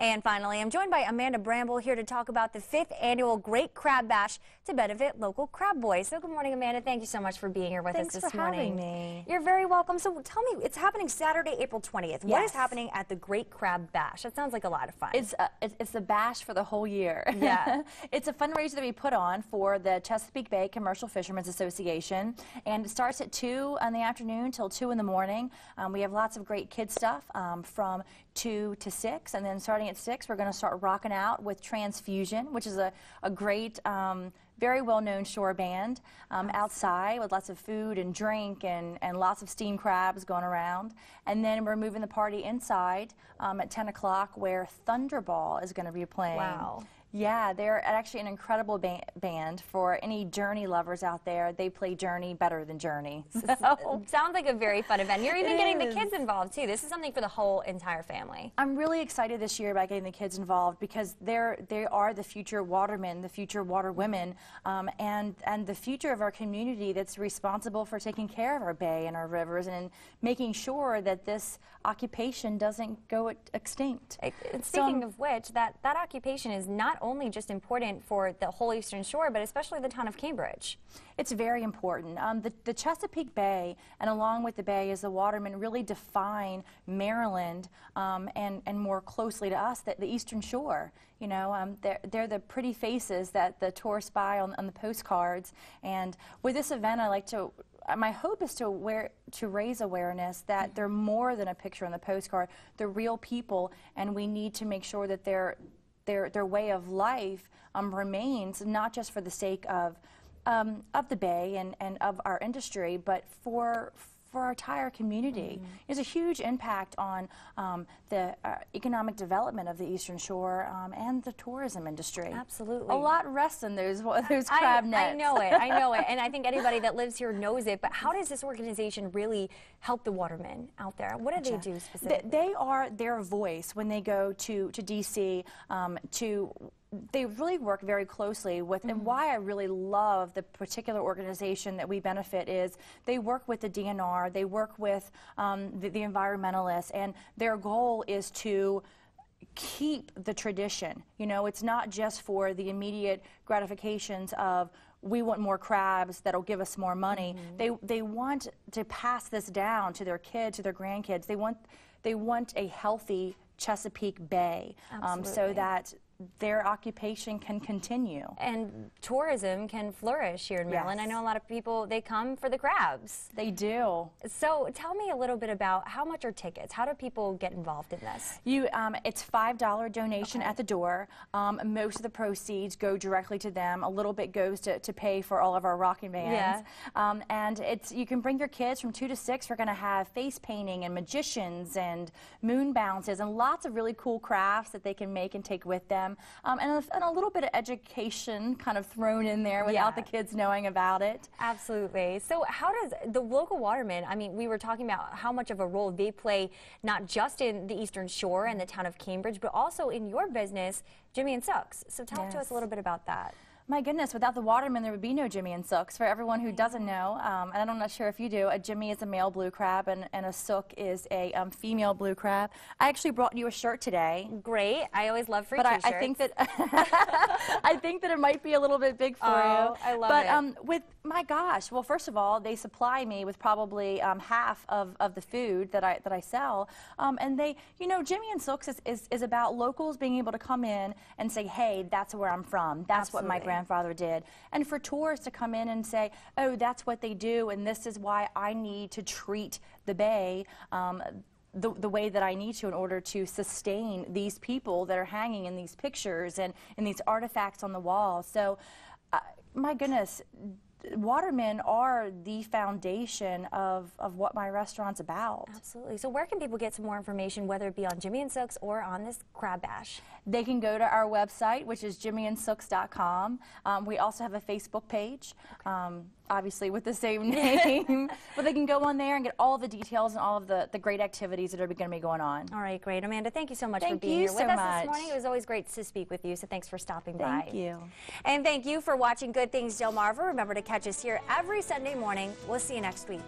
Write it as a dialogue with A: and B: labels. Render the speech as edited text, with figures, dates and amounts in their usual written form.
A: And finally, I'm joined by Amanda Bramble here to talk about the 5th annual Great Crab Bash to benefit local crab boys. So good morning, Amanda. Thank you so much for being here with us this morning.
B: Thanks for having me.
A: You're very welcome. So tell me, it's happening Saturday, April 20th.
B: Yes.
A: What is happening at the Great Crab Bash? That sounds like a lot of fun.
B: It's the bash for the whole year.
A: Yeah.
B: It's a fundraiser that we put on for the Chesapeake Bay Commercial Fishermen's Association, and it starts at 2 in the afternoon till 2 in the morning. We have lots of great kid stuff from 2 to 6, and then starting at 6 we're going to start rocking out with Transfusion, which is a great very well-known shore band outside with lots of food and drink and lots of steamed crabs going around. And then we're moving the party inside at 10 o'clock where Thunderball is going to be playing.
A: Wow.
B: Yeah, they're actually an incredible band for any Journey lovers out there. They play Journey better than Journey.
A: So. Sounds like a very fun event. You're even getting the kids involved too. This is something for the whole entire family.
B: I'm really excited this year about getting the kids involved because they are the future watermen, the future water women, and the future of our community that's responsible for taking care of our bay and our rivers and making sure that this occupation doesn't go extinct.
A: Speaking of which, that occupation is not only just important for the whole Eastern Shore, but especially the town of Cambridge.
B: It's very important. The Chesapeake Bay, and along with the bay as the watermen, really define Maryland and more closely to us, the Eastern Shore. You know, they're the pretty faces that the tourists buy on the postcards. And with this event, my hope is to raise awareness that they're more than a picture on the postcard. They're real people, and we need to make sure that their way of life remains not just for the sake of the bay and of our industry, but for our entire community. There's a huge impact on the economic development of the Eastern Shore and the tourism industry.
A: Absolutely.
B: A lot rests in those crab nets.
A: I know it. I know it. And I think anybody that lives here knows it. But how does this organization really help the watermen out there? What do they do specifically?
B: They are their voice when they go to D.C. They really work very closely with, and why I really love the particular organization that we benefit is they work with the DNR, they work with the environmentalists, and their goal is to keep the tradition. You know, it's not just for the immediate gratifications of we want more crabs that'll give us more money. They want to pass this down to their kids, to their grandkids. They want a healthy Chesapeake Bay so that their occupation can continue.
A: And tourism can flourish here in Maryland.
B: Yes.
A: I know a lot of people, they come for the crabs.
B: They do.
A: So tell me a little bit about how much are tickets? How do people get involved in this?
B: It's $5 donation at the door. Most of the proceeds go directly to them. A little bit goes to pay for all of our rocking bands.
A: Yeah.
B: And you can bring your kids from 2 to 6. We're going to have face painting and magicians and moon bounces and lots of really cool crafts that they can make and take with them. And a little bit of education kind of thrown in there without the kids knowing about it.
A: Absolutely. So how does the local watermen, I mean, we were talking about how much of a role they play not just in the Eastern Shore and the town of Cambridge, but also in your business, Jimmy and Sooks. So talk to us a little bit about that.
B: My goodness, without the watermen, there would be no Jimmy and Sooks. For everyone who doesn't know, and I'm not sure if you do, a Jimmy is a male blue crab and a Sook is a female blue crab. I actually brought you a shirt today.
A: Great. I always love free t-shirts.
B: But I think that I think that it might be a little bit big for you.
A: I love it.
B: My gosh, well, first of all, they supply me with probably half of the food that I sell, and Jimmy and Sooks is about locals being able to come in and say, hey, that's where I'm from. That's what my grandfather did. And for tourists to come in and say, oh, that's what they do, and this is why I need to treat the bay the way that I need to in order to sustain these people that are hanging in these pictures and in these artifacts on the wall. So, my goodness, watermen are the foundation of what my restaurant's about.
A: Absolutely. So where can people get some more information, whether it be on Jimmy and Sooks or on this crab bash?
B: They can go to our website, which is jimmyandsooks.com. We also have a Facebook page, obviously with the same name. But they can go on there and get all the details and all of the great activities that are going to be going on.
A: All right, great. Amanda, thank you so much for being here with us this morning. It was always great to speak with you, so thanks for stopping by.
B: Thank you.
A: And thank you for watching Good Things Delmarva. Remember to catch us here every Sunday morning. We'll see you next week.